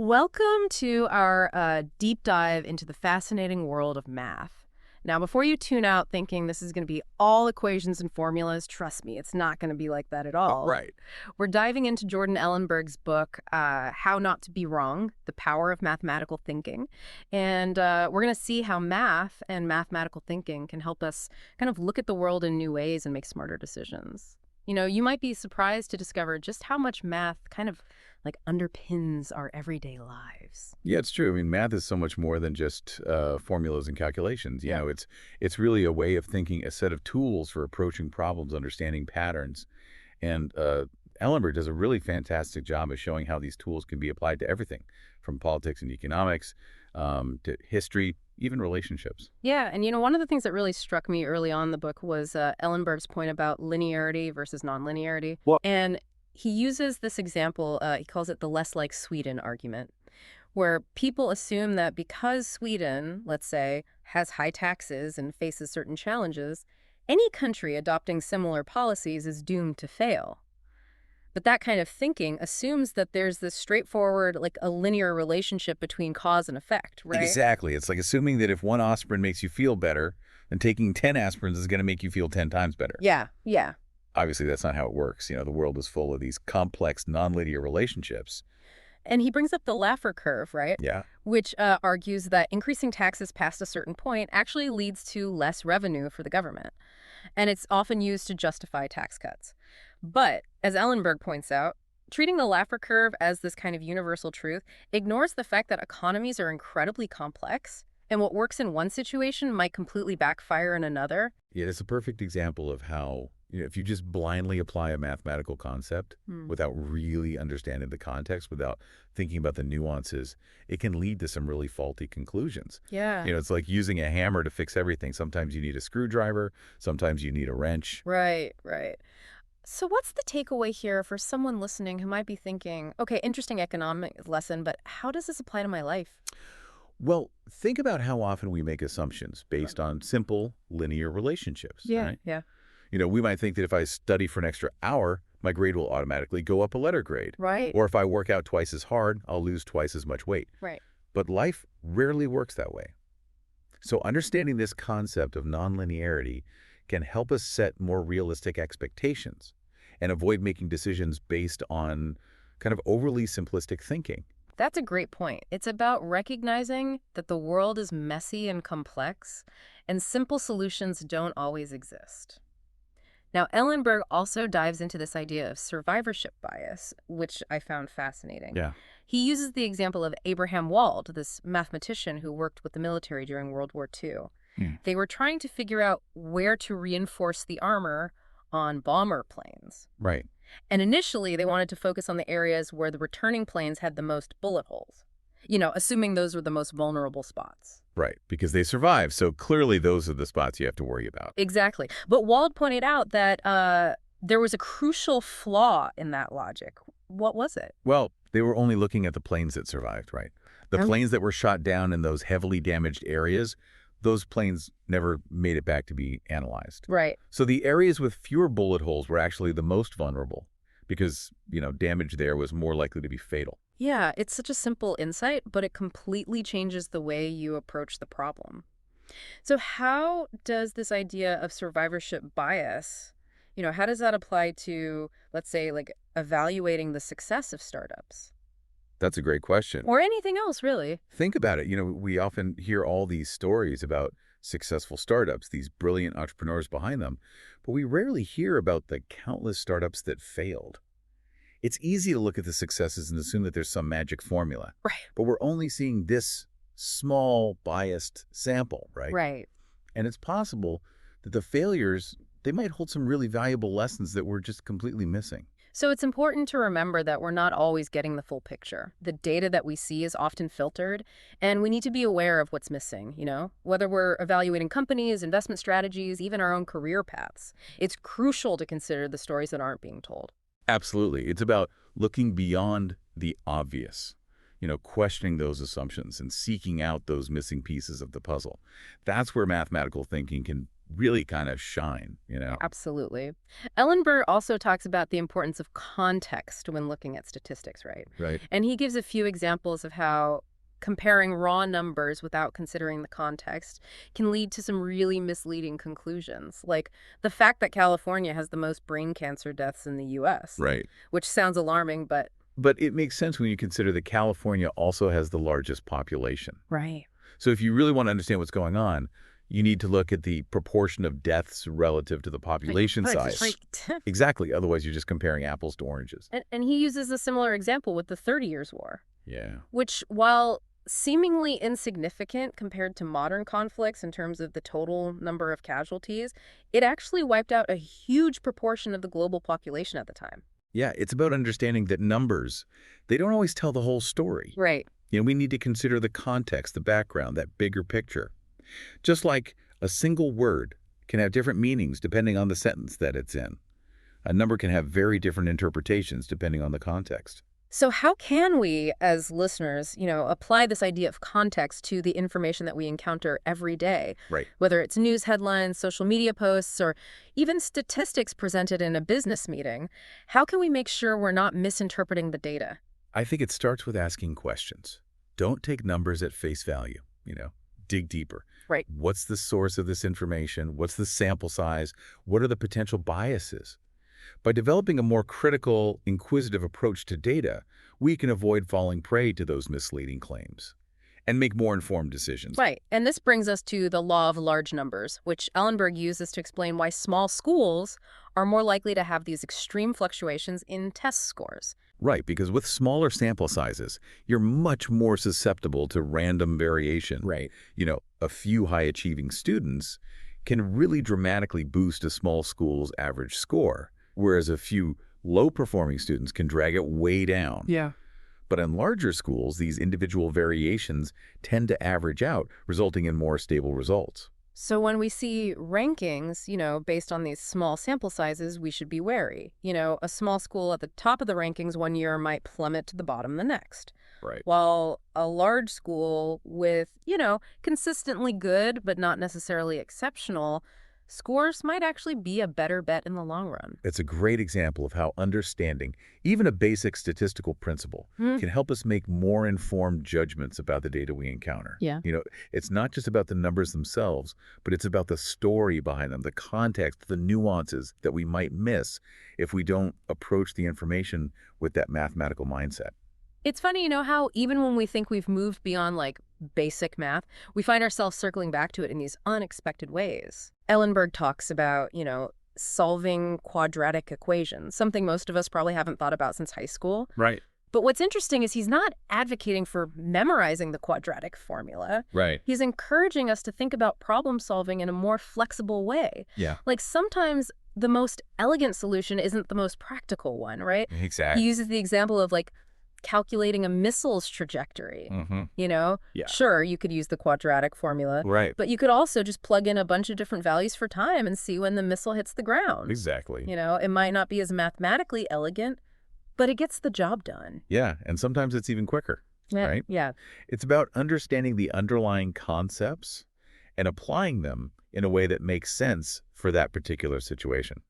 Welcome to our deep dive into the fascinating world of math. Now, before you tune out thinking this is going to be all equations and formulas, trust me, it's not going to be like that at Oh, all. right. We're diving into Jordan Ellenberg's book, How Not to Be Wrong, The Power of Mathematical Thinking. And we're going to see how math and mathematical thinking can help us kind of look at the world in new ways and make smarter decisions. You know, you might be surprised to discover just how much math kind of like underpins our everyday lives. Yeah, it's true. I mean, math is so much more than just formulas and calculations. Yep. It's really a way of thinking, a set of tools for approaching problems, understanding patterns. And Ellenberg does a really fantastic job of showing how these tools can be applied to everything, from politics and economics to history, even relationships. Yeah, and one of the things that really struck me early on in the book was Ellenberg's point about linearity versus nonlinearity. Well, And he uses this example, he calls it the less like Sweden argument, where people assume that because Sweden, let's say, has high taxes and faces certain challenges, any country adopting similar policies is doomed to fail. But that kind of thinking assumes that there's this straightforward, like a linear relationship between cause and effect, right? exactly. It's like assuming that if one aspirin makes you feel better, then taking 10 aspirins is going to make you feel 10 times better. Yeah, yeah. Obviously, that's not how it works. The world is full of these complex, nonlinear relationships. And he brings up the Laffer curve, right? Yeah. Which argues that increasing taxes past a certain point actually leads to less revenue for the government. And it's often used to justify tax cuts. But, as Ellenberg points out, treating the Laffer curve as this kind of universal truth ignores the fact that economies are incredibly complex, and what works in one situation might completely backfire in another. Yeah, it's a perfect example of how, if you just blindly apply a mathematical concept Hmm. without really understanding the context, without thinking about the nuances, it can lead to some really faulty conclusions. Yeah. It's like using a hammer to fix everything. Sometimes you need a screwdriver, sometimes you need a wrench. Right, right. So, what's the takeaway here for someone listening who might be thinking, okay, interesting economic lesson, but how does this apply to my life? Well, think about how often we make assumptions based on simple linear relationships, Yeah, right? yeah. We might think that if I study for an extra hour, my grade will automatically go up a letter grade. Right, Or if I work out twice as hard, I'll lose twice as much weight. right. But life rarely works that way. So understanding this concept of nonlinearity can help us set more realistic expectations and avoid making decisions based on kind of overly simplistic thinking. That's a great point. It's about recognizing that the world is messy and complex, and simple solutions don't always exist. Now, Ellenberg also dives into this idea of survivorship bias, which I found fascinating. Yeah. He uses the example of Abraham Wald, this mathematician who worked with the military during World War II. Hmm. They were trying to figure out where to reinforce the armor on bomber planes. Right. And initially, they wanted to focus on the areas where the returning planes had the most bullet holes, assuming those were the most vulnerable spots. Right. Because they survive. So clearly those are the spots you have to worry about. Exactly. But Wald pointed out that there was a crucial flaw in that logic. What was it? Well, they were only looking at the planes that survived, right? The Oh. planes that were shot down in those heavily damaged areas, those planes never made it back to be analyzed. Right. So the areas with fewer bullet holes were actually the most vulnerable because, damage there was more likely to be fatal. Yeah, it's such a simple insight, but it completely changes the way you approach the problem. So how does this idea of survivorship bias, how does that apply to, let's say, like evaluating the success of startups? That's a great question. Or anything else, really. Think about it. We often hear all these stories about successful startups, these brilliant entrepreneurs behind them, but we rarely hear about the countless startups that failed. It's easy to look at the successes and assume that there's some magic formula, Right. but we're only seeing this small biased sample, right? Right. And it's possible that the failures, they might hold some really valuable lessons that we're just completely missing. So it's important to remember that we're not always getting the full picture. The data that we see is often filtered, and we need to be aware of what's missing, whether we're evaluating companies, investment strategies, even our own career paths. It's crucial to consider the stories that aren't being told. Absolutely. It's about looking beyond the obvious, questioning those assumptions and seeking out those missing pieces of the puzzle. That's where mathematical thinking can really kind of shine, you know? Absolutely. Ellenberg also talks about the importance of context when looking at statistics, right? Right. And he gives a few examples of how comparing raw numbers without considering the context can lead to some really misleading conclusions, like the fact that California has the most brain cancer deaths in the U.S., Right. which sounds alarming, but But it makes sense when you consider that California also has the largest population. right. So if you really want to understand what's going on, you need to look at the proportion of deaths relative to the population size. Right. Exactly. Otherwise, you're just comparing apples to oranges. And he uses a similar example with the 30 Years' War, Yeah. which, while seemingly insignificant compared to modern conflicts in terms of the total number of casualties, it actually wiped out a huge proportion of the global population at the time. Yeah, it's about understanding that numbers, they don't always tell the whole story. Right. You know, we need to consider the context, the background, that bigger picture. Just like a single word can have different meanings depending on the sentence that it's in. A number can have very different interpretations depending on the context. So how can we, as listeners, apply this idea of context to the information that we encounter every day, Right. whether it's news headlines, social media posts, or even statistics presented in a business meeting? How can we make sure we're not misinterpreting the data? I think it starts with asking questions. Don't take numbers at face value, dig deeper. Right. What's the source of this information? What's the sample size? What are the potential biases? By developing a more critical, inquisitive approach to data, we can avoid falling prey to those misleading claims and make more informed decisions. Right. And this brings us to the law of large numbers, which Ellenberg uses to explain why small schools are more likely to have these extreme fluctuations in test scores. Right, because with smaller sample sizes, you're much more susceptible to random variation. Right. A few high-achieving students can really dramatically boost a small school's average score, whereas a few low-performing students can drag it way down. Yeah. But in larger schools, these individual variations tend to average out, resulting in more stable results. So when we see rankings, based on these small sample sizes, we should be wary. A small school at the top of the rankings one year might plummet to the bottom the next. Right. While a large school with, consistently good but not necessarily exceptional scores might actually be a better bet in the long run. It's a great example of how understanding even a basic statistical principle can help us make more informed judgments about the data we encounter. Yeah. It's not just about the numbers themselves, but it's about the story behind them, the context, the nuances that we might miss if we don't approach the information with that mathematical mindset. It's funny, how even when we think we've moved beyond basic math, we find ourselves circling back to it in these unexpected ways. Ellenberg talks about, solving quadratic equations, something most of us probably haven't thought about since high school. Right. But what's interesting is he's not advocating for memorizing the quadratic formula. Right. He's encouraging us to think about problem solving in a more flexible way. Yeah. Sometimes the most elegant solution isn't the most practical one, right? Exactly. He uses the example of calculating a missile's trajectory. Yeah. Sure, you could use the quadratic formula, Right. but you could also just plug in a bunch of different values for time and see when the missile hits the ground. Exactly. It might not be as mathematically elegant, but it gets the job done. Yeah, and sometimes it's even quicker, Yeah, right? yeah. It's about understanding the underlying concepts and applying them in a way that makes sense for that particular situation.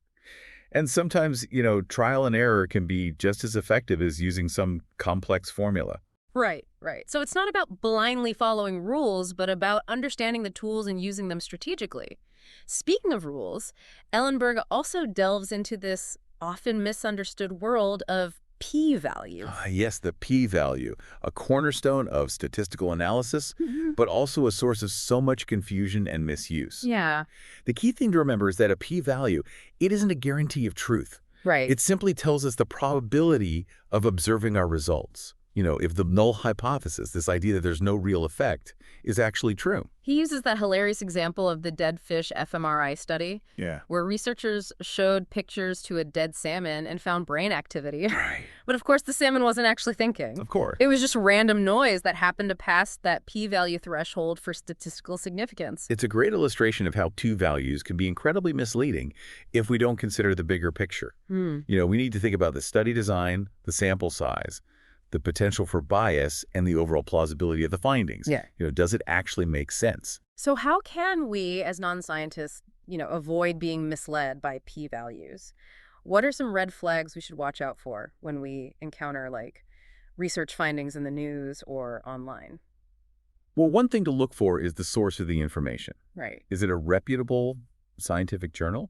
And sometimes, trial and error can be just as effective as using some complex formula. Right, right. So it's not about blindly following rules, but about understanding the tools and using them strategically. Speaking of rules, Ellenberg also delves into this often misunderstood world of p-value. Yes, the p-value, a cornerstone of statistical analysis, but also a source of so much confusion and misuse. Yeah. The key thing to remember is that a p-value, it isn't a guarantee of truth. Right. It simply tells us the probability of observing our results. If the null hypothesis, this idea that there's no real effect, is actually true. He uses that hilarious example of the dead fish fMRI study, Yeah. where researchers showed pictures to a dead salmon and found brain activity. Right. But of course, the salmon wasn't actually thinking. Of course. It was just random noise that happened to pass that p-value threshold for statistical significance. It's a great illustration of how two values can be incredibly misleading if we don't consider the bigger picture. We need to think about the study design, the sample size, the potential for bias, and the overall plausibility of the findings. Yeah. Does it actually make sense? So how can we, as non-scientists, avoid being misled by p-values. What are some red flags we should watch out for when we encounter, like, research findings in the news or online? Well, one thing to look for is the source of the information. Right. Is it a reputable scientific journal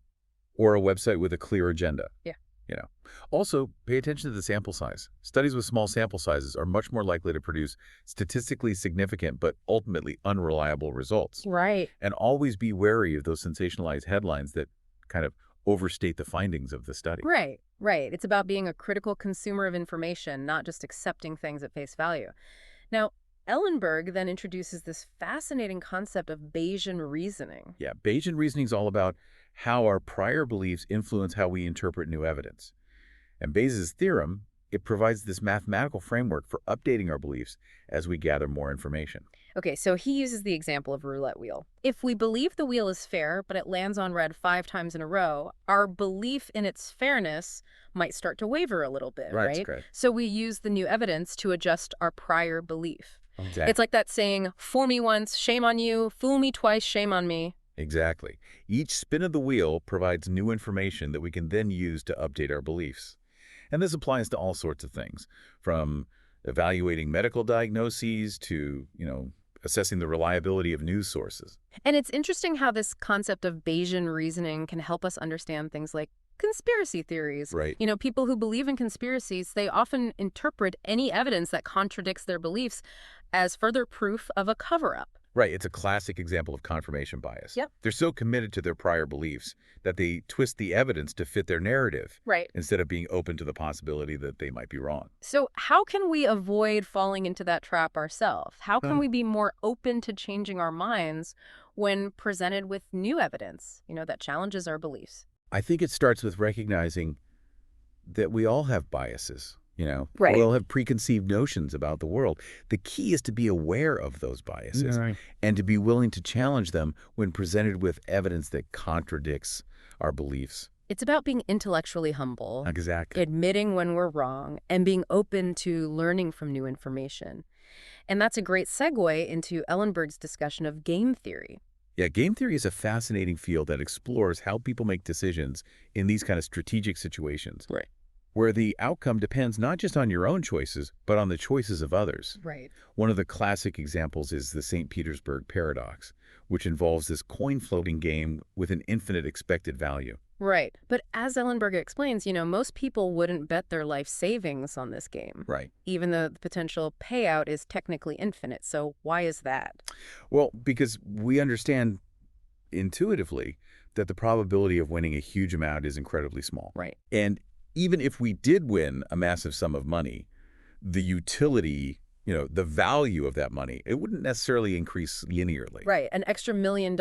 or a website with a clear agenda? Yeah. You know. Also, pay attention to the sample size. Studies with small sample sizes are much more likely to produce statistically significant but ultimately unreliable results. Right. And always be wary of those sensationalized headlines that kind of overstate the findings of the study. Right. Right. It's about being a critical consumer of information, not just accepting things at face value. Now, Ellenberg then introduces this fascinating concept of Bayesian reasoning. Yeah, Bayesian reasoning is all about how our prior beliefs influence how we interpret new evidence. And Bayes' theorem, it provides this mathematical framework for updating our beliefs as we gather more information. Okay, so he uses the example of a roulette wheel. If we believe the wheel is fair, but it lands on red 5 times in a row, our belief in its fairness might start to waver a little bit, Right, right? correct. So we use the new evidence to adjust our prior belief. Exactly. It's like that saying, fool me once, shame on you, fool me twice, shame on me. Exactly. Each spin of the wheel provides new information that we can then use to update our beliefs. And this applies to all sorts of things, from evaluating medical diagnoses to, assessing the reliability of news sources. And it's interesting how this concept of Bayesian reasoning can help us understand things like conspiracy theories. Right. People who believe in conspiracies, they often interpret any evidence that contradicts their beliefs as further proof of a cover-up. Right. It's a classic example of confirmation bias. Yep. They're so committed to their prior beliefs that they twist the evidence to fit their narrative Right. instead of being open to the possibility that they might be wrong. So how can we avoid falling into that trap ourselves? How can Huh. we be more open to changing our minds when presented with new evidence, that challenges our beliefs? I think it starts with recognizing that we all have biases. Right. We all have preconceived notions about the world. The key is to be aware of those biases Right. and to be willing to challenge them when presented with evidence that contradicts our beliefs. It's about being intellectually humble, Exactly. admitting when we're wrong, and being open to learning from new information. And that's a great segue into Ellenberg's discussion of game theory. Yeah, game theory is a fascinating field that explores how people make decisions in these kind of strategic situations. Right. Where the outcome depends not just on your own choices, but on the choices of others. Right. One of the classic examples is the St. Petersburg paradox, which involves this coin floating game with an infinite expected value. Right. But as Ellenberg explains, most people wouldn't bet their life savings on this game, Right. even though the potential payout is technically infinite. So why is that? Well, because we understand intuitively that the probability of winning a huge amount is incredibly small. Right. And even if we did win a massive sum of money, the utility, the value of that money, it wouldn't necessarily increase linearly. Right. An extra $1 million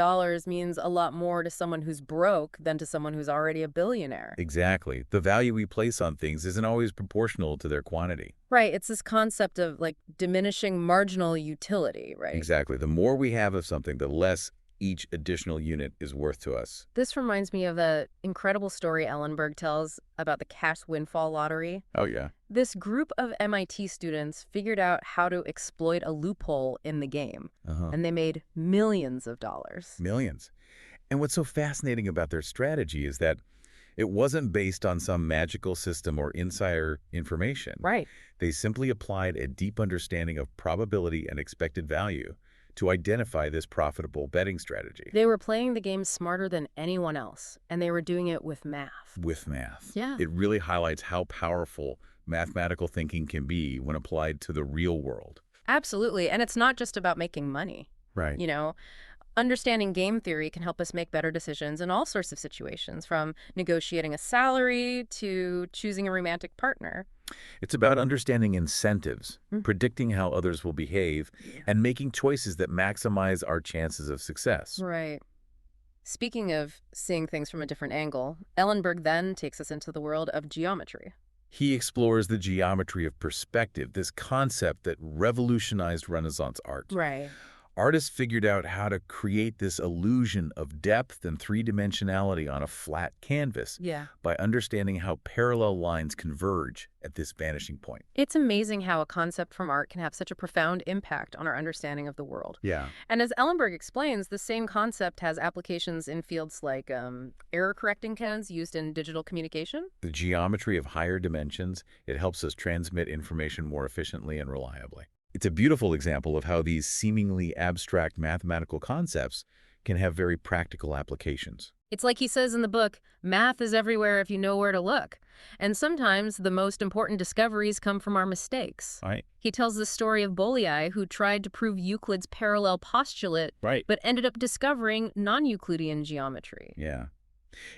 means a lot more to someone who's broke than to someone who's already a billionaire. Exactly. The value we place on things isn't always proportional to their quantity. Right. It's this concept of like diminishing marginal utility, right? Exactly. The more we have of something, the less each additional unit is worth to us. This reminds me of the incredible story Ellenberg tells about the cash windfall lottery. Oh, yeah. This group of MIT students figured out how to exploit a loophole in the game, and they made millions of dollars. Millions. And what's so fascinating about their strategy is that it wasn't based on some magical system or insider information. Right. They simply applied a deep understanding of probability and expected value to identify this profitable betting strategy. They were playing the game smarter than anyone else, and they were doing it with math. With math. Yeah. It really highlights how powerful mathematical thinking can be when applied to the real world. Absolutely. And it's not just about making money. Right. Understanding game theory can help us make better decisions in all sorts of situations, from negotiating a salary to choosing a romantic partner. It's about understanding incentives, predicting how others will behave, and making choices that maximize our chances of success. Right. Speaking of seeing things from a different angle, Ellenberg then takes us into the world of geometry. He explores the geometry of perspective, this concept that revolutionized Renaissance art. Right. Artists figured out how to create this illusion of depth and three-dimensionality on a flat canvas Yeah. by understanding how parallel lines converge at this vanishing point. It's amazing how a concept from art can have such a profound impact on our understanding of the world. Yeah. And as Ellenberg explains, the same concept has applications in fields like error correcting codes used in digital communication. The geometry of higher dimensions, it helps us transmit information more efficiently and reliably. It's a beautiful example of how these seemingly abstract mathematical concepts can have very practical applications. It's like he says in the book, math is everywhere if you know where to look. And sometimes the most important discoveries come from our mistakes. Right? He tells the story of Bolyai, who tried to prove Euclid's parallel postulate, Right. but ended up discovering non-Euclidean geometry. Yeah.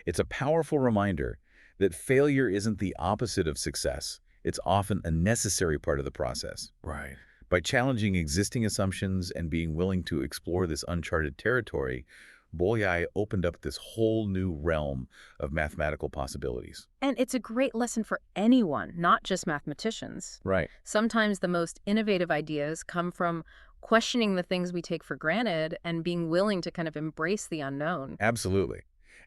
It's a powerful reminder that failure isn't the opposite of success. It's often a necessary part of the process. Right. By challenging existing assumptions and being willing to explore this uncharted territory, Bolyai opened up this whole new realm of mathematical possibilities. And it's a great lesson for anyone, not just mathematicians. Right. Sometimes the most innovative ideas come from questioning the things we take for granted and being willing to kind of embrace the unknown. Absolutely.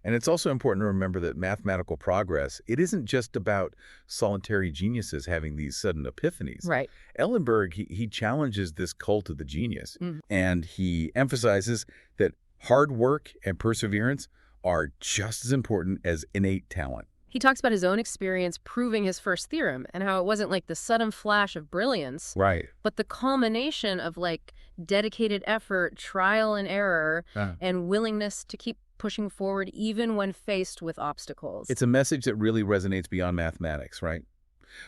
And it's also important to remember that mathematical progress, it isn't just about solitary geniuses having these sudden epiphanies. Right. Ellenberg, he challenges this cult of the genius, Mhm. and he emphasizes that hard work and perseverance are just as important as innate talent. He talks about his own experience proving his first theorem and how it wasn't like the sudden flash of brilliance, Right. but the culmination of like dedicated effort, trial and error, and willingness to keep pushing forward even when faced with obstacles. It's a message that really resonates beyond mathematics, right?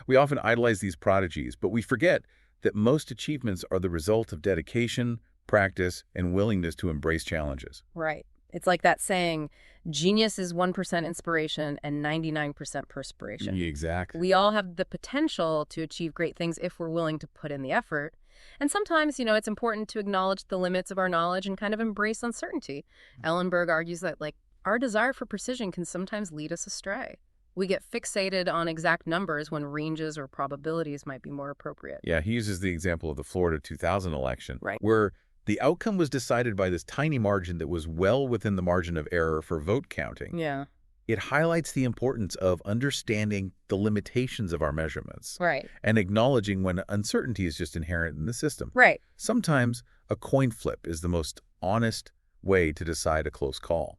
We often idolize these prodigies, but we forget that most achievements are the result of dedication, practice, and willingness to embrace challenges. Right. It's like that saying, genius is 1% inspiration and 99% perspiration. Exactly. We all have the potential to achieve great things if we're willing to put in the effort. And sometimes, it's important to acknowledge the limits of our knowledge and kind of embrace uncertainty. Ellenberg argues that, our desire for precision can sometimes lead us astray. We get fixated on exact numbers when ranges or probabilities might be more appropriate. Yeah, he uses the example of the Florida 2000 election, Right. where the outcome was decided by this tiny margin that was well within the margin of error for vote counting. Yeah. It highlights the importance of understanding the limitations of our measurements Right. and acknowledging when uncertainty is just inherent in the system. Right. Sometimes a coin flip is the most honest way to decide a close call.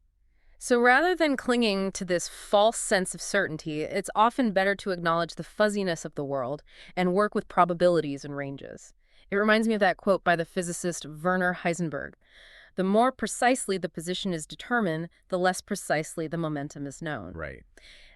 So rather than clinging to this false sense of certainty, it's often better to acknowledge the fuzziness of the world and work with probabilities and ranges. It reminds me of that quote by the physicist Werner Heisenberg. The more precisely the position is determined, the less precisely the momentum is known. Right.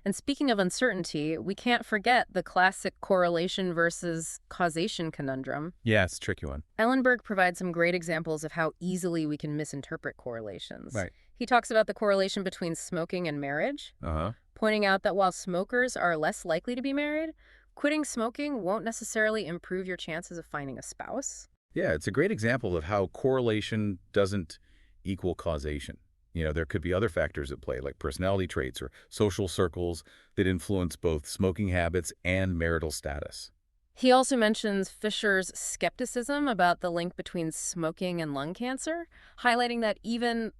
And speaking of uncertainty, we can't forget the classic correlation versus causation conundrum. Yeah, it's a tricky one. Ellenberg provides some great examples of how easily we can misinterpret correlations. Right. He talks about the correlation between smoking and marriage, Uh-huh. pointing out that while smokers are less likely to be married, quitting smoking won't necessarily improve your chances of finding a spouse. Yeah, it's a great example of how correlation doesn't equal causation. There could be other factors at play, like personality traits or social circles that influence both smoking habits and marital status. He also mentions Fisher's skepticism about the link between smoking and lung cancer, highlighting that even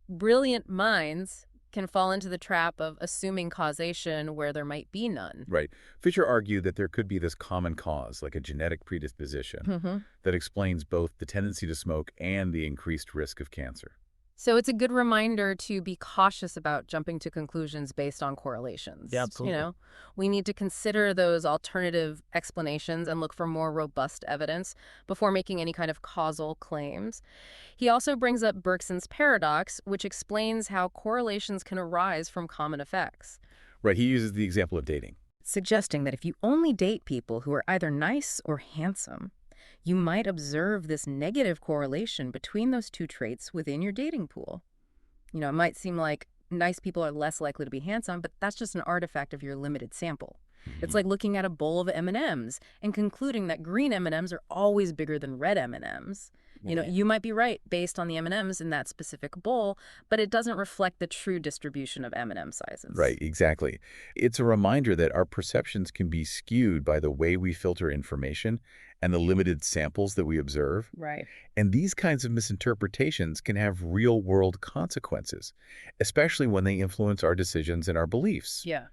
brilliant minds can fall into the trap of assuming causation where there might be none. Right. Fisher argued that there could be this common cause, like a genetic predisposition, that explains both the tendency to smoke and the increased risk of cancer. So it's a good reminder to be cautious about jumping to conclusions based on correlations. Yeah, absolutely. We need to consider those alternative explanations and look for more robust evidence before making any kind of causal claims. He also brings up Bergson's paradox, which explains how correlations can arise from common effects. Right. He uses the example of dating. Suggesting that if you only date people who are either nice or handsome, you might observe this negative correlation between those two traits within your dating pool. It might seem like nice people are less likely to be handsome, but that's just an artifact of your limited sample. It's like looking at a bowl of M&Ms and concluding that green M&Ms are always bigger than red M&Ms. You know, you might be right based on the M&Ms in that specific bowl, but it doesn't reflect the true distribution of M&M sizes. Right, exactly. It's a reminder that our perceptions can be skewed by the way we filter information and the limited samples that we observe. Right. And these kinds of misinterpretations can have real-world consequences, especially when they influence our decisions and our beliefs. Yeah.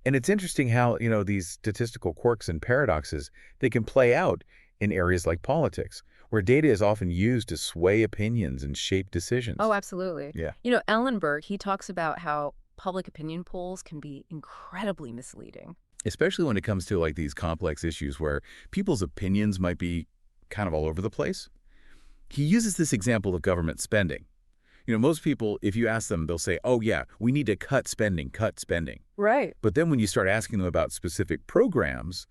And it's interesting how, these statistical quirks and paradoxes, they can play out in areas like politics, where data is often used to sway opinions and shape decisions. Oh, absolutely. Yeah. You know, Ellenberg, he talks about how public opinion polls can be incredibly misleading. Especially when it comes to like these complex issues where people's opinions might be kind of all over the place. He uses this example of government spending. Most people, if you ask them, they'll say, oh yeah, we need to cut spending, cut spending. Right. But then when you start asking them about specific programs,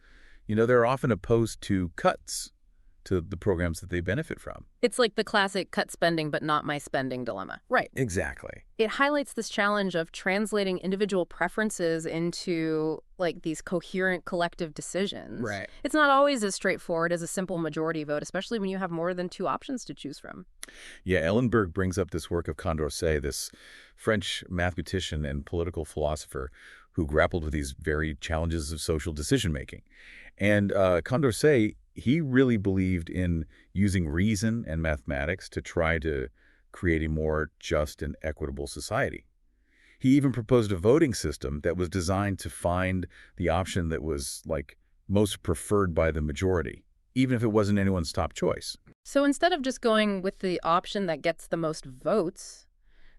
they're often opposed to cuts to the programs that they benefit from. It's like the classic cut spending but not my spending dilemma. Right. Exactly. It highlights this challenge of translating individual preferences into like these coherent collective decisions. Right. It's not always as straightforward as a simple majority vote, especially when you have more than two options to choose from. Yeah, Ellenberg brings up this work of Condorcet, this French mathematician and political philosopher who grappled with these very challenges of social decision-making. And Condorcet, he really believed in using reason and mathematics to try to create a more just and equitable society. He even proposed a voting system that was designed to find the option that was, like, most preferred by the majority, even if it wasn't anyone's top choice. So instead of just going with the option that gets the most votes,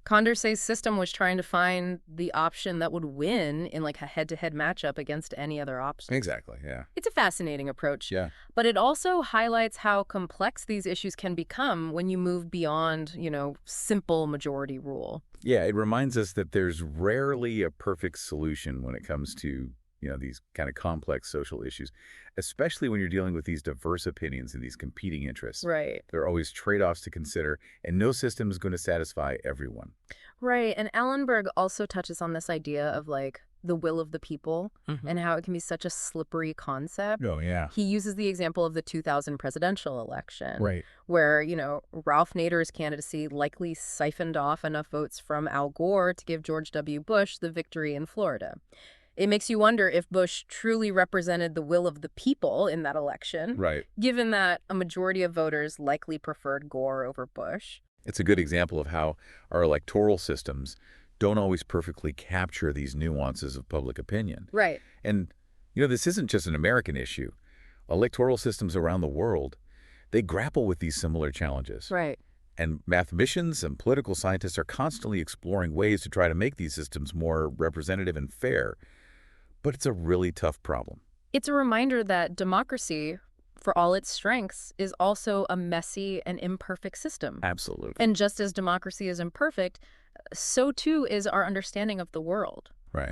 Condorcet's system was trying to find the option that would win in like a head-to-head matchup against any other option. Exactly, yeah. It's a fascinating approach. Yeah. But it also highlights how complex these issues can become when you move beyond, simple majority rule. Yeah, it reminds us that there's rarely a perfect solution when it comes to, these kind of complex social issues, especially when you're dealing with these diverse opinions and these competing interests. Right. There are always trade-offs to consider, and no system is going to satisfy everyone. Right. And Ellenberg also touches on this idea of like the will of the people and how it can be such a slippery concept. Oh, yeah. He uses the example of the 2000 presidential election, Right. where, Ralph Nader's candidacy likely siphoned off enough votes from Al Gore to give George W. Bush the victory in Florida. It makes you wonder if Bush truly represented the will of the people in that election, Right. given that a majority of voters likely preferred Gore over Bush. It's a good example of how our electoral systems don't always perfectly capture these nuances of public opinion. Right. And, this isn't just an American issue. Electoral systems around the world, they grapple with these similar challenges. Right. And mathematicians and political scientists are constantly exploring ways to try to make these systems more representative and fair. But it's a really tough problem. It's a reminder that democracy, for all its strengths, is also a messy and imperfect system. Absolutely. And just as democracy is imperfect, so too is our understanding of the world. Right.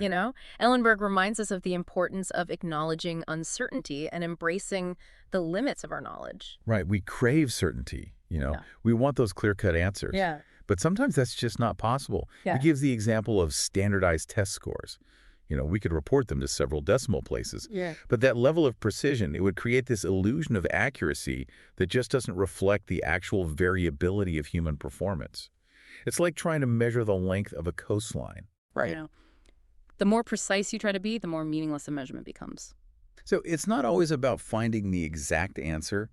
Ellenberg reminds us of the importance of acknowledging uncertainty and embracing the limits of our knowledge. Right. We crave certainty. Yeah. We want those clear-cut answers. Yeah. But sometimes that's just not possible. Yeah. He gives the example of standardized test scores. We could report them to several decimal places. Yeah. But that level of precision, it would create this illusion of accuracy that just doesn't reflect the actual variability of human performance. It's like trying to measure the length of a coastline. Right. The more precise you try to be, the more meaningless a measurement becomes. So it's not always about finding the exact answer,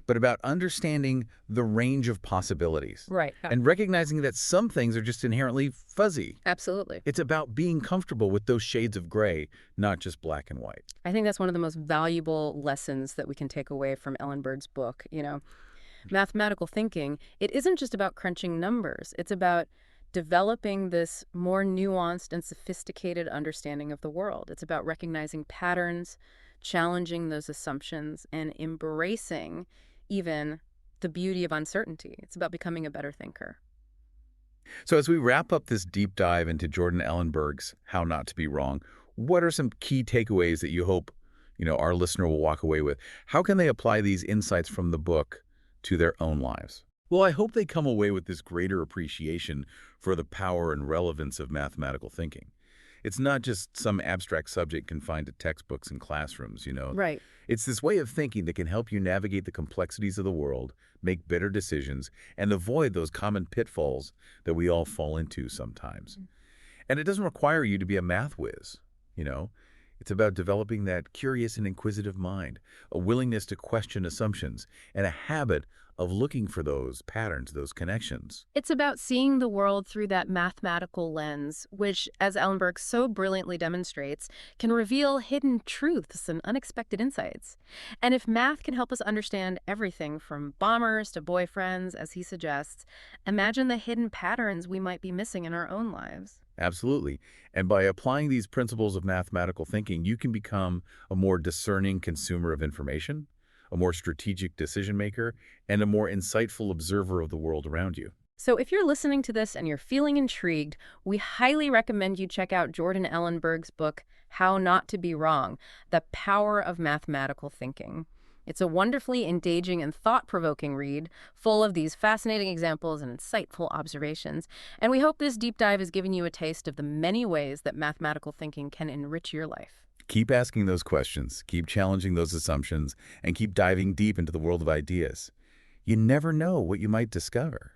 but about understanding the range of possibilities. Right. And recognizing that some things are just inherently fuzzy. Absolutely. It's about being comfortable with those shades of gray, not just black and white. I think that's one of the most valuable lessons that we can take away from Ellenberg's book. Mathematical thinking, it isn't just about crunching numbers. It's about developing this more nuanced and sophisticated understanding of the world. It's about recognizing patterns, challenging those assumptions, and embracing even the beauty of uncertainty. It's about becoming a better thinker. So as we wrap up this deep dive into Jordan Ellenberg's How Not to Be Wrong, what are some key takeaways that you hope, our listener will walk away with? How can they apply these insights from the book to their own lives? Well, I hope they come away with this greater appreciation for the power and relevance of mathematical thinking. It's not just some abstract subject confined to textbooks and classrooms. Right. It's this way of thinking that can help you navigate the complexities of the world, make better decisions, and avoid those common pitfalls that we all fall into sometimes. And it doesn't require you to be a math whiz. It's about developing that curious and inquisitive mind, a willingness to question assumptions, and a habit of looking for those patterns, those connections. It's about seeing the world through that mathematical lens, which, as Ellenberg so brilliantly demonstrates, can reveal hidden truths and unexpected insights. And if math can help us understand everything from bombers to boyfriends, as he suggests, imagine the hidden patterns we might be missing in our own lives. Absolutely. And by applying these principles of mathematical thinking, you can become a more discerning consumer of information, a more strategic decision maker, and a more insightful observer of the world around you. So if you're listening to this and you're feeling intrigued, we highly recommend you check out Jordan Ellenberg's book, How Not to Be Wrong: The Power of Mathematical Thinking. It's a wonderfully engaging and thought-provoking read, full of these fascinating examples and insightful observations. And we hope this deep dive has given you a taste of the many ways that mathematical thinking can enrich your life. Keep asking those questions, keep challenging those assumptions, and keep diving deep into the world of ideas. You never know what you might discover.